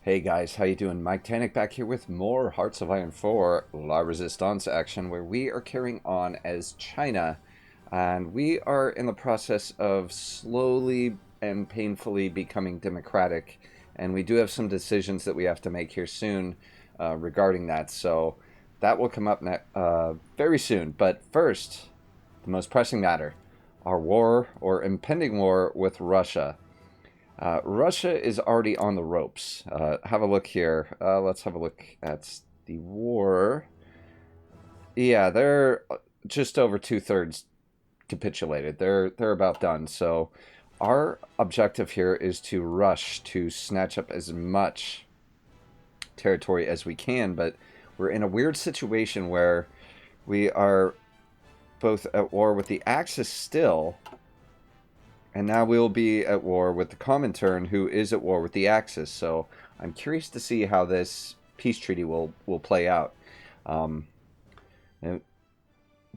Hey guys, how you doing? Mike Tannic back here with more Hearts of Iron 4 La Resistance action, where we are carrying on as China, and we are in the process of slowly and painfully becoming democratic, and we do have some decisions that we have to make here soon regarding that, so that will come up very soon. But first, the most pressing matter, our war or impending war with Russia. Russia is already on the ropes. Have a look here. Let's have a look at the war. Yeah, they're just over two-thirds capitulated. They're about done. So our objective here is to rush to snatch up as much territory as we can, but we're in a weird situation where we are both at war with the Axis still, and now we'll be at war with the Comintern, who is at war with the Axis. So I'm curious to see how this peace treaty will play out. Um, and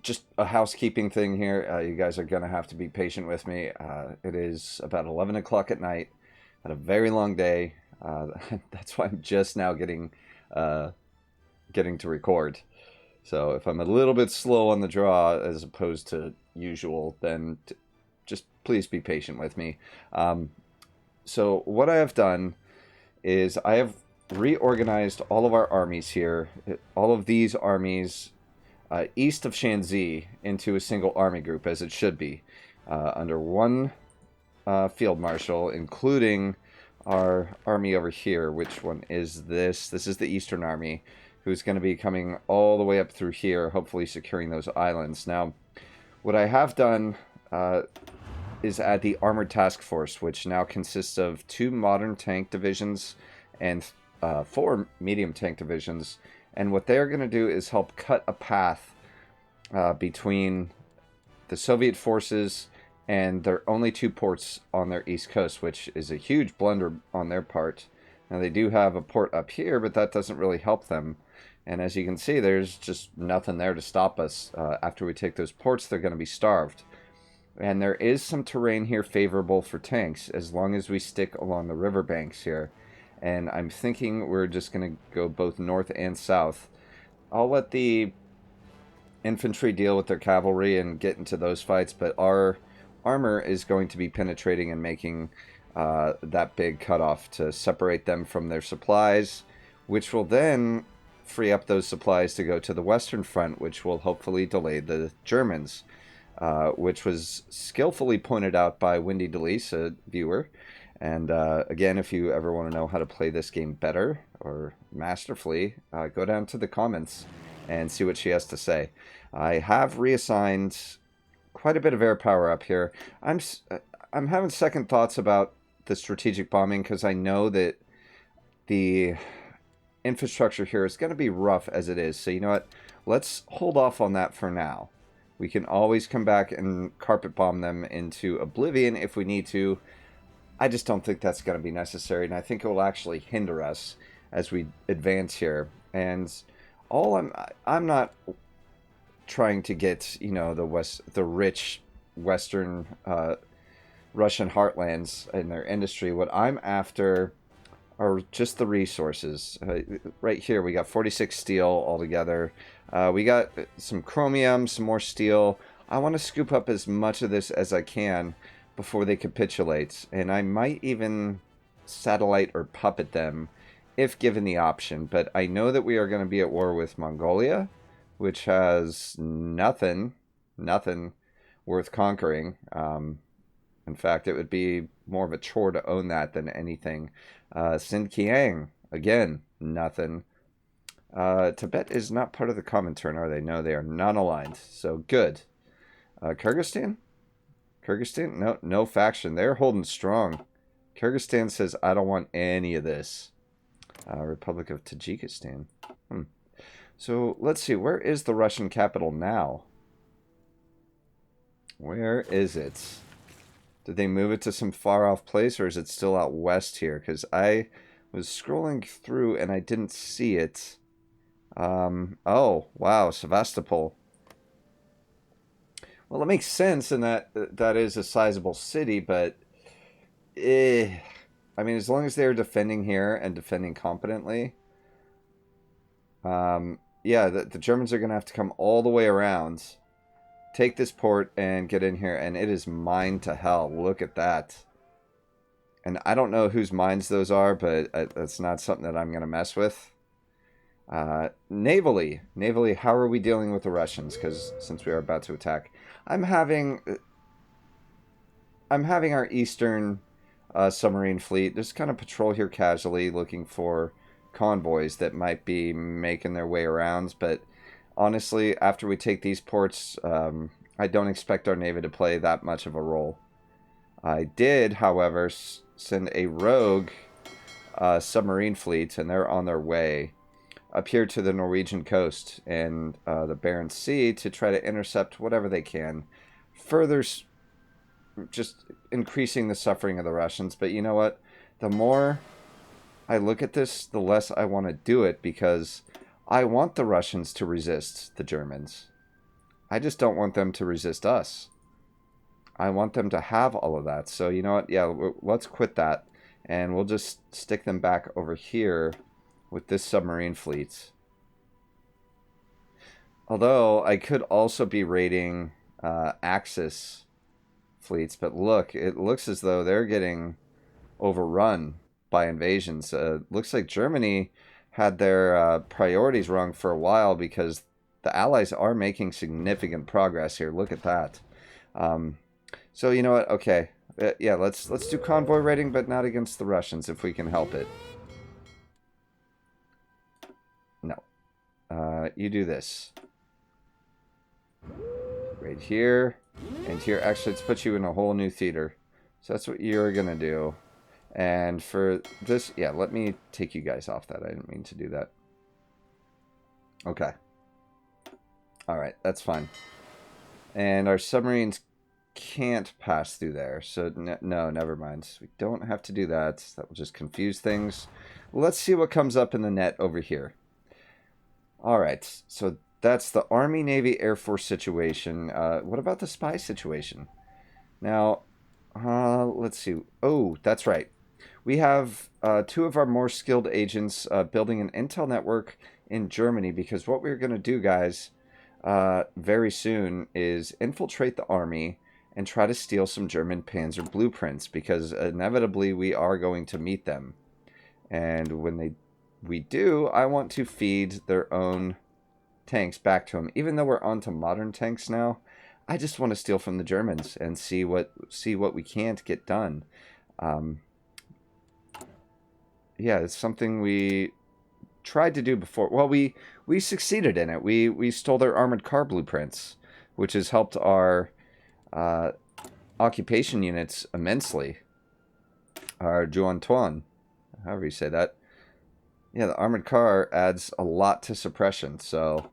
just a housekeeping thing here. You guys are going to have to be patient with me. It is about 11 o'clock at night. Had a very long day. That's why I'm just now getting to record. So if I'm a little bit slow on the draw as opposed to usual, then just please be patient with me. So what I have done is I have reorganized all of our armies here, all of these armies east of Shanxi, into a single army group, as it should be, under one field marshal, including our army over here. Which one is this? This is the Eastern Army, who's going to be coming all the way up through here, hopefully securing those islands. Now, what I have done is add the Armored Task Force, which now consists of 2 modern tank divisions and 4 medium tank divisions. And what they're going to do is help cut a path between the Soviet forces and their only 2 ports on their east coast, which is a huge blunder on their part. Now, they do have a port up here, but that doesn't really help them. And as you can see, there's just nothing there to stop us. After we take those ports, they're going to be starved. And there is some terrain here favorable for tanks, as long as we stick along the riverbanks here. And I'm thinking we're just going to go both north and south. I'll let the infantry deal with their cavalry and get into those fights, but our armor is going to be penetrating and making that big cutoff to separate them from their supplies, which will then free up those supplies to go to the Western Front, which will hopefully delay the Germans. Which was skillfully pointed out by Wendy DeLise, a viewer. And again, if you ever want to know how to play this game better or masterfully, go down to the comments and see what she has to say. I have reassigned quite a bit of air power up here. I'm having second thoughts about the strategic bombing, because I know that the infrastructure here is going to be rough as it is. So you know what? Let's hold off on that for now. We can always come back and carpet bomb them into oblivion if we need to. I just don't think that's going to be necessary, and I think it will actually hinder us as we advance here. And I'm not trying to get, you know, the rich Western Russian heartlands in their industry. What I'm after are just the resources. Right here, we got 46 steel altogether. We got some chromium, some more steel. I want to scoop up as much of this as I can before they capitulate. And I might even satellite or puppet them if given the option. But I know that we are going to be at war with Mongolia, which has nothing worth conquering. In fact, it would be more of a chore to own that than anything. Xinjiang, again, nothing. Tibet is not part of the Comintern, are they? No, they are non-aligned. So good. Kyrgyzstan? No faction. They're holding strong. Kyrgyzstan says, I don't want any of this. Republic of Tajikistan. So let's see. Where is the Russian capital now? Where is it? Did they move it to some far-off place, or is it still out west here? Because I was scrolling through and I didn't see it. Oh, wow, Sevastopol. Well, it makes sense in that that is a sizable city, but I mean, as long as they're defending here and defending competently, yeah, the Germans are going to have to come all the way around, take this port, and get in here, and it is mined to hell. Look at that. And I don't know whose mines those are, but that's not something that I'm going to mess with. Navally, how are we dealing with the Russians? Because since we are about to attack, I'm having our eastern submarine fleet just kind of patrol here casually, looking for convoys that might be making their way around. But honestly, after we take these ports, I don't expect our navy to play that much of a role. I did, however, send a rogue submarine fleet, and they're on their way up here to the Norwegian coast and the Barents Sea to try to intercept whatever they can, further just increasing the suffering of the Russians. But you know what? The more I look at this, the less I want to do it, because I want the Russians to resist the Germans. I just don't want them to resist us. I want them to have all of that. So you know what? Yeah, let's quit that, and we'll just stick them back over here with this submarine fleet. Although I could also be raiding Axis fleets, but look, it looks as though they're getting overrun by invasions. Looks like Germany had their priorities wrong for a while, because the Allies are making significant progress here. Look at that. So you know what? Okay, yeah, let's do convoy raiding, but not against the Russians if we can help it. No, you do this right here and here. Actually, let's put you in a whole new theater. So that's what you're gonna do. And for this, yeah, let me take you guys off that. I didn't mean to do that. Okay. All right, that's fine. And our submarines can't pass through there. So, no, never mind. We don't have to do that. That will just confuse things. Let's see what comes up in the net over here. All right, so that's the Army, Navy, Air Force situation. What about the spy situation? Now, let's see. Oh, that's right. We have two of our more skilled agents building an intel network in Germany, because what we're going to do, guys, very soon is infiltrate the army and try to steal some German Panzer blueprints, because inevitably we are going to meet them. And when we do, I want to feed their own tanks back to them. Even though we're onto modern tanks now, I just want to steal from the Germans and see what we can't get done. Yeah, it's something we tried to do before. Well, we succeeded in it. We stole their armored car blueprints, which has helped our occupation units immensely. Our Juantuan, however you say that. Yeah, the armored car adds a lot to suppression, so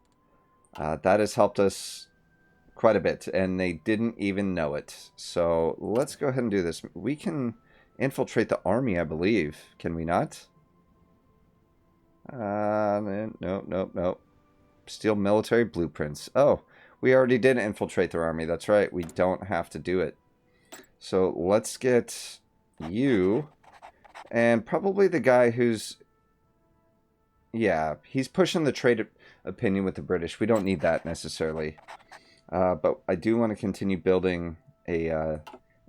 that has helped us quite a bit, and they didn't even know it. So let's go ahead and do this. We can infiltrate the army, I believe. Can we not? Nope. Steal military blueprints. Oh, we already did infiltrate their army. That's right. We don't have to do it. So let's get you, and probably the guy who's... Yeah, he's pushing the trade opinion with the British. We don't need that necessarily. But I do want to continue building a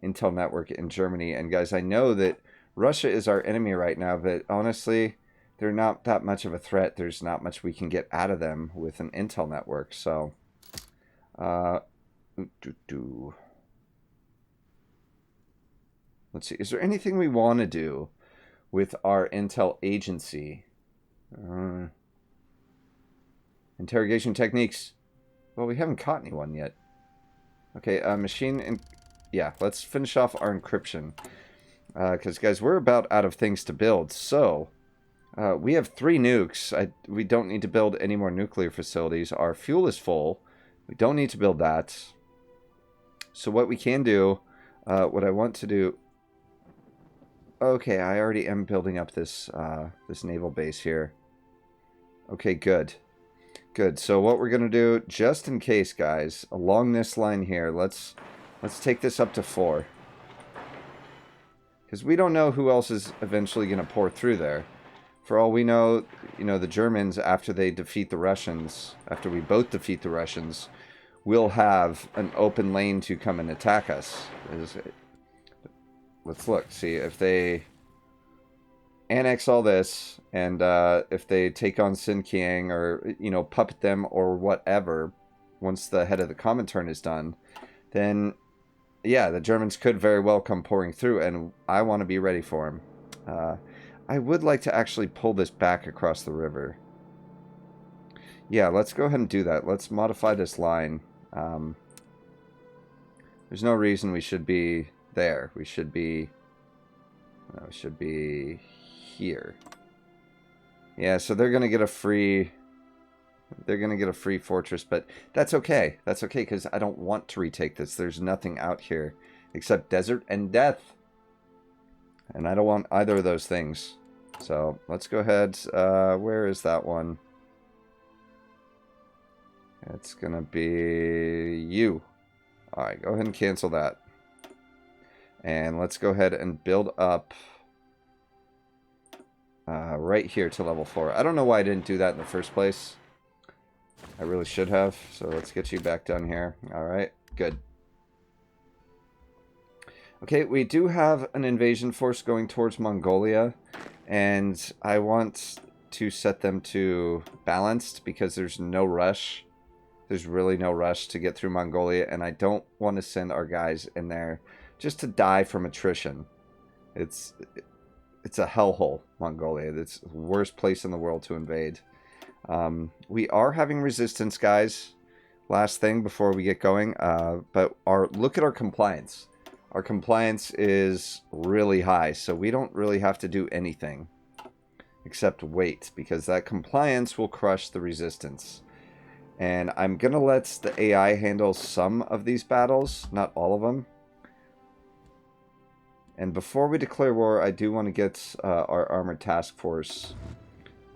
intel network in Germany. And guys, I know that Russia is our enemy right now, but honestly, they're not that much of a threat. There's not much we can get out of them with an intel network. So, let's see. Is there anything we want to do with our intel agency? Interrogation techniques. Well, we haven't caught anyone yet. Okay, yeah, let's finish off our encryption. Because, guys, we're about out of things to build. So, we have 3 nukes. We don't need to build any more nuclear facilities. Our fuel is full. We don't need to build that. So what we can do, what I want to do... Okay, I already am building up this this naval base here. Okay, good. Good. So what we're going to do, just in case, guys, along this line here, let's take this up to 4. Because we don't know who else is eventually going to pour through there. For all we know, you know, the Germans, after they defeat the Russians, after we both defeat the Russians, will have an open lane to come and attack us. Let's look, see if they annex all this, and if they take on Xinjiang or, you know, puppet them or whatever, once the head of the Comintern is done, then, yeah, the Germans could very well come pouring through, and I want to be ready for them. I would like to actually pull this back across the river. Yeah, let's go ahead and do that. Let's modify this line. There's no reason we should be there. We should be here. Yeah, so they're gonna get a free fortress, but that's okay. That's okay, because I don't want to retake this. There's nothing out here except desert and death. And I don't want either of those things. So let's go ahead. Where is that one? It's going to be you. Alright, go ahead and cancel that. And let's go ahead and build up right here to level 4. I don't know why I didn't do that in the first place. I really should have. So let's get you back down here. Alright, good. Okay, we do have an invasion force going towards Mongolia, and I want to set them to balanced because there's no rush. There's really no rush to get through Mongolia, and I don't want to send our guys in there just to die from attrition. It's a hellhole, Mongolia. It's the worst place in the world to invade. We are having resistance, guys. Last thing before we get going, but look at our compliance. Our compliance is really high, so we don't really have to do anything except wait, because that compliance will crush the resistance. And I'm going to let the AI handle some of these battles, not all of them. And before we declare war, I do want to get our armored task force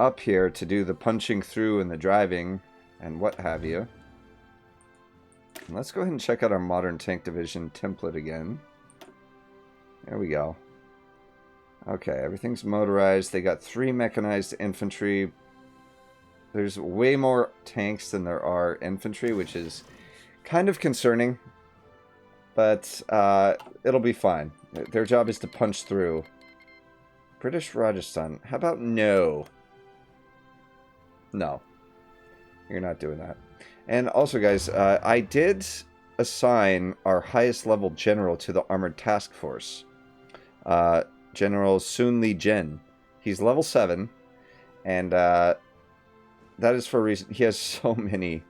up here to do the punching through and the driving and what have you. And let's go ahead and check out our modern tank division template again. There we go. Okay, everything's motorized. They got 3 mechanized infantry. There's way more tanks than there are infantry, which is kind of concerning. But it'll be fine. Their job is to punch through. British Rajasthan. How about no? No. You're not doing that. And also, guys, I did assign our highest level general to the Armored Task Force. General Sun Li Jin. He's level 7. And that is for a reason. He has so many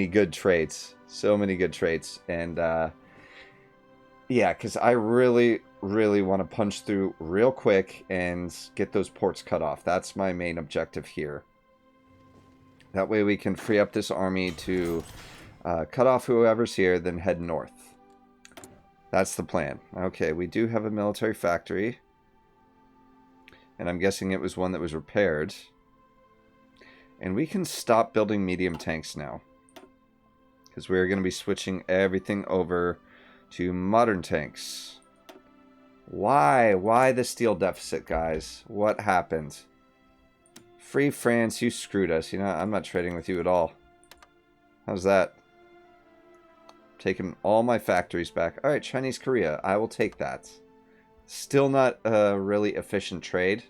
good traits. So many good traits. And yeah, because I really want to punch through real quick and get those ports cut off. That's my main objective here. That way we can free up this army to cut off whoever's here, then head north. That's the plan. Okay, we do have a military factory. And I'm guessing it was one that was repaired. And we can stop building medium tanks now. Because we're going to be switching everything over to modern tanks. Why? Why the steel deficit, guys? What happened? Free France, you screwed us. You know, I'm not trading with you at all. How's that? Taking all my factories back. Alright, Chinese Korea. I will take that. Still not a really efficient trade.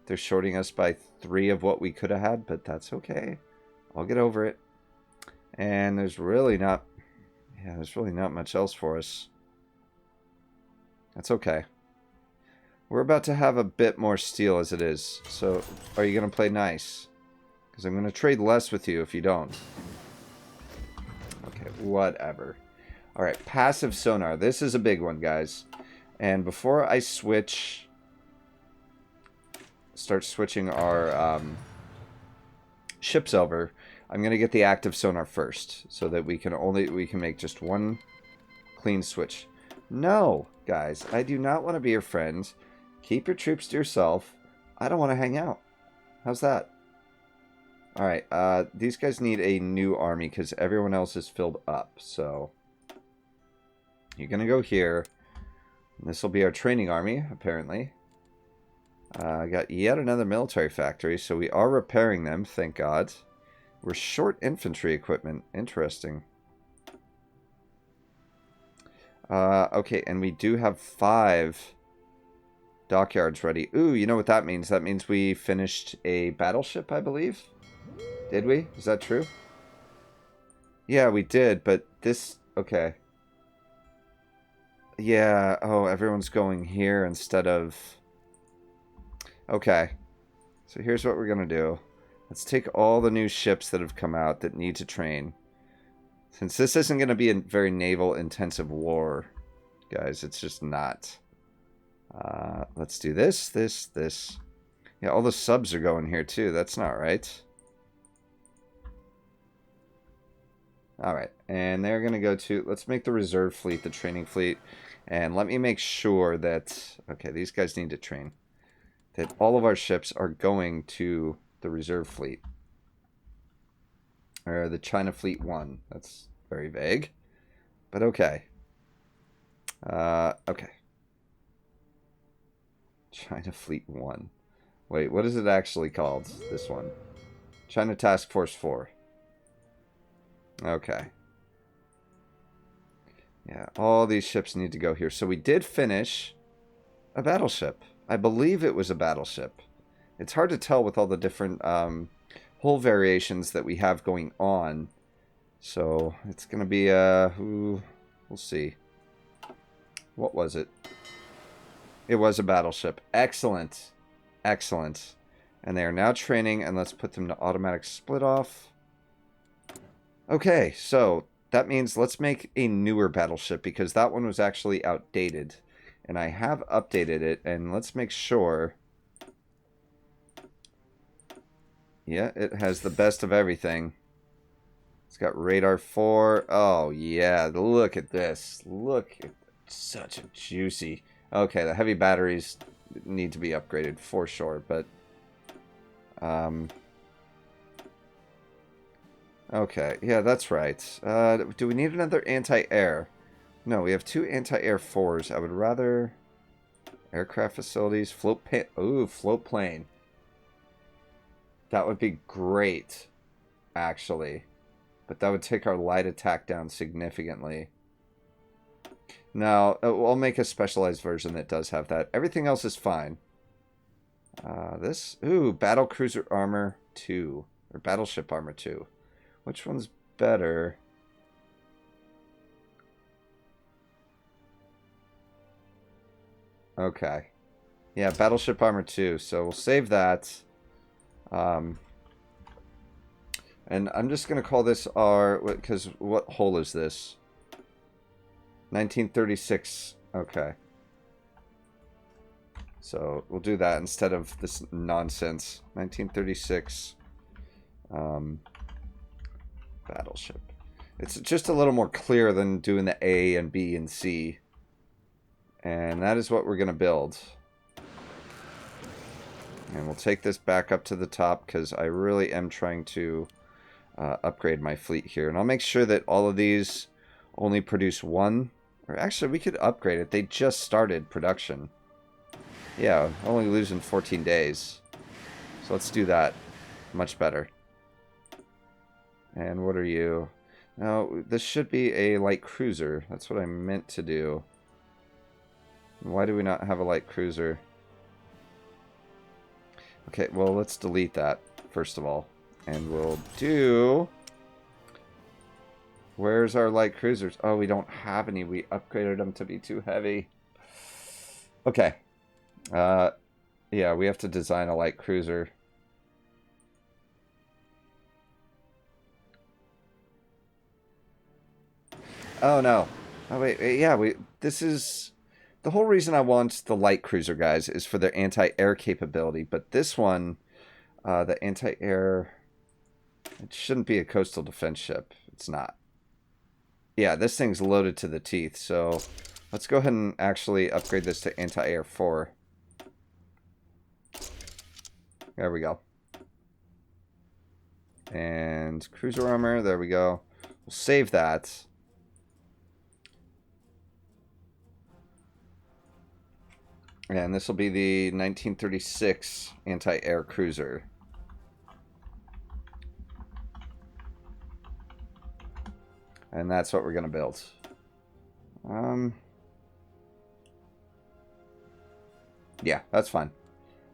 They're shorting us by 3 of what we could have had, but that's okay. I'll get over it. And there's really not... yeah, there's really not much else for us. That's okay. We're about to have a bit more steel as it is. So, are you going to play nice? Because I'm going to trade less with you if you don't. Okay, whatever. Alright, passive sonar. This is a big one, guys. And before I start switching our ships over, I'm going to get the active sonar first. So that we can make just one clean switch. No, guys, I do not want to be your friend. Keep your troops to yourself. I don't want to hang out. How's that? Alright, these guys need a new army because everyone else is filled up. So, you're going to go here. This will be our training army, apparently. I got yet another military factory, so we are repairing them, thank God. We're short infantry equipment. Interesting. Okay, and we do have 5 dockyards ready. Ooh, you know what that means? That means we finished a battleship, I believe. Did we? Is that true? Yeah, we did, but this... Okay. Yeah, oh, everyone's going here instead of... Okay. So here's what we're going to do. Let's take all the new ships that have come out that need to train. Since this isn't going to be a very naval-intensive war, guys, it's just not. Let's do this, this. Yeah, all the subs are going here, too. That's not right. Alright, and they're going to go to... Let's make the reserve fleet the training fleet. And let me make sure that... Okay, these guys need to train. That all of our ships are going to the reserve fleet. Or the China Fleet 1. That's very vague. But okay. Okay. China Fleet 1. Wait, what is it actually called? This one. China Task Force 4. Okay. Yeah, all these ships need to go here. So we did finish a battleship. I believe it was a battleship. It's hard to tell with all the different hull variations that we have going on. So it's going to be we'll see. What was it? It was a battleship. Excellent. Excellent. And they are now training, and let's put them to automatic split off. Okay, so that means let's make a newer battleship because that one was actually outdated. And I have updated it, and let's make sure. Yeah, it has the best of everything. It's got radar 4. Oh, yeah, look at this. Look at such a juicy... Okay, the heavy batteries need to be upgraded for sure, but... Okay, yeah, that's right. Do we need another anti-air? No, we have 2 anti-air 4s. I would rather... Aircraft facilities, float plane. That would be great, actually. But that would take our light attack down significantly. No, I'll make a specialized version that does have that. Everything else is fine. Battle cruiser armor 2. Or battleship armor 2. Which one's better? Okay. Yeah, battleship armor 2. So we'll save that. And I'm just going to call this our... Because what hull is this? 1936. Okay. So we'll do that instead of this nonsense. 1936. Battleship. It's just a little more clear than doing the A and B and C. And that is what we're going to build. And we'll take this back up to the top because I really am trying to upgrade my fleet here. And I'll make sure that all of these only produce 1. Or actually, we could upgrade it. They just started production. Yeah, only losing 14 days. So let's do that. Much better. And what are you? No, this should be a light cruiser. That's what I meant to do. Why do we not have a light cruiser? Okay, well, let's delete that, first of all. And we'll do... Where's our light cruisers? Oh, we don't have any. We upgraded them to be too heavy. Okay. Yeah, we have to design a light cruiser. Oh, no. Oh, wait, yeah, this is... The whole reason I want the light cruiser, guys, is for their anti-air capability. But this one, the anti-air... It shouldn't be a coastal defense ship. It's not. Yeah, this thing's loaded to the teeth, so let's go ahead and actually upgrade this to anti-air 4. There we go. And cruiser armor, there we go. We'll save that. And this will be the 1936 anti-air cruiser. And that's what we're going to build. Yeah, that's fine.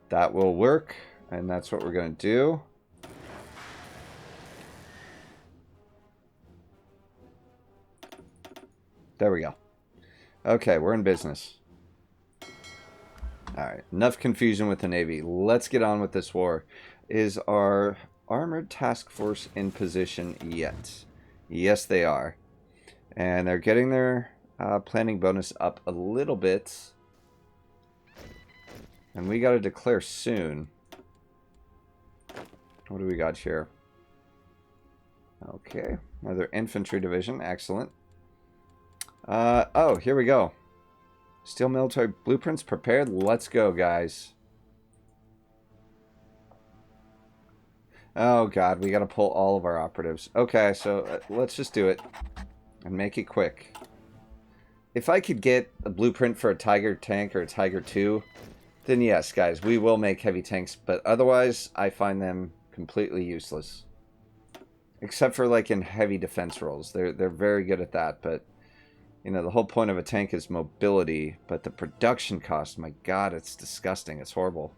That will work. And that's what we're going to do. There we go. Okay, we're in business. Alright, enough confusion with the Navy. Let's get on with this war. Is our armored task force in position yet? Yes, they are. And they're getting their planning bonus up a little bit. And we got to declare soon. What do we got here? Okay, another infantry division. Excellent. Oh, here we go. Steel military blueprints prepared. Let's go, guys. Oh, God. We got to pull all of our operatives. Okay, so let's just do it. And make it quick. If I could get a blueprint for a Tiger tank or a Tiger 2, then yes, guys, we will make heavy tanks. But otherwise, I find them completely useless. Except for, like, in heavy defense roles. They're very good at that, but... You know, the whole point of a tank is mobility, but the production cost, my God, it's disgusting. It's horrible.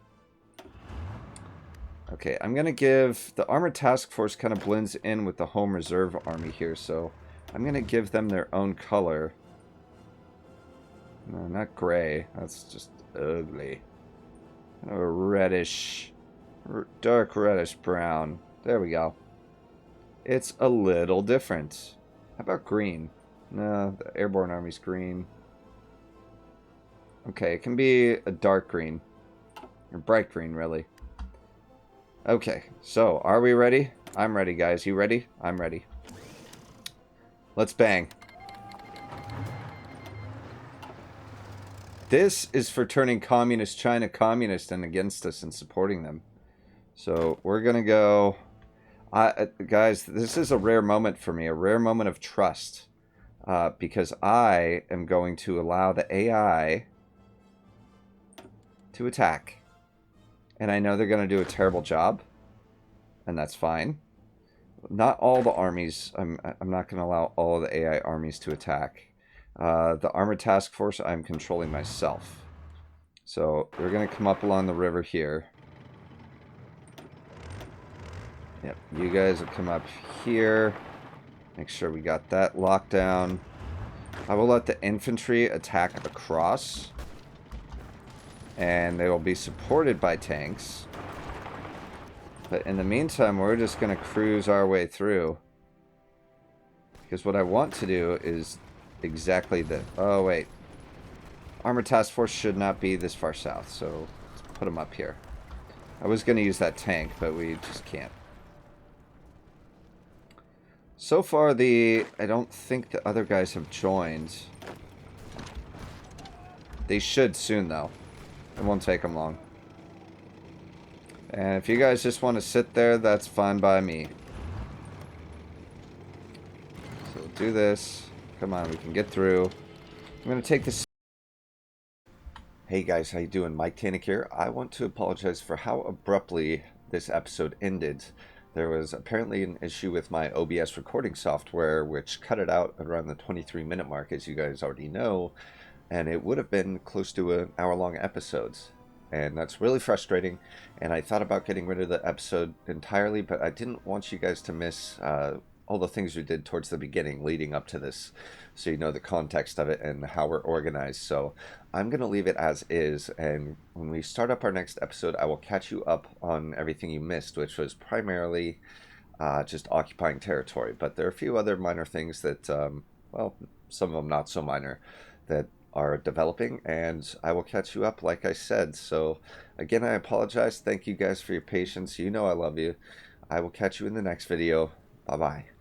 Okay, I'm going to give... The Armored Task Force kind of blends in with the Home Reserve Army here, so I'm going to give them their own color. No, not gray. That's just ugly. Kind of a reddish, dark reddish brown. There we go. It's a little different. How about green? No, the Airborne Army's green. Okay, it can be a dark green. Or bright green, really. Okay, so, are we ready? I'm ready, guys. You ready? I'm ready. Let's bang. This is for turning communist China communist and against us and supporting them. So, we're going to go... guys, this is a rare moment for me. A rare moment of trust. Because I am going to allow the AI to attack. And I know they're going to do a terrible job. And that's fine. Not all the armies. I'm not going to allow all of the AI armies to attack. The Armored Task Force I'm controlling myself. So they're going to come up along the river here. Yep, you guys will come up here. Make sure we got that locked down. I will let the infantry attack across. And they will be supported by tanks. But in the meantime, we're just going to cruise our way through. Because what I want to do is exactly this. Oh, wait. Armored Task Force should not be this far south, so let's put them up here. I was going to use that tank, but we just can't. So far, I don't think the other guys have joined. They should soon, though. It won't take them long. And if you guys just want to sit there, that's fine by me. So we'll do this. Come on, we can get through. I'm going to take this. Hey guys, how you doing? Mike Tanik here. I want to apologize for how abruptly this episode ended. There was apparently an issue with my OBS recording software, which cut it out around the 23-minute mark, as you guys already know, and it would have been close to an hour-long episodes. And that's really frustrating, and I thought about getting rid of the episode entirely, but I didn't want you guys to miss all the things we did towards the beginning leading up to this, so you know the context of it and how we're organized. So I'm going to leave it as is, and when we start up our next episode, I will catch you up on everything you missed, which was primarily just occupying territory. But there are a few other minor things that, well, some of them not so minor, that are developing, and I will catch you up like I said. So again, I apologize. Thank you guys for your patience. You know I love you. I will catch you in the next video. Bye-bye.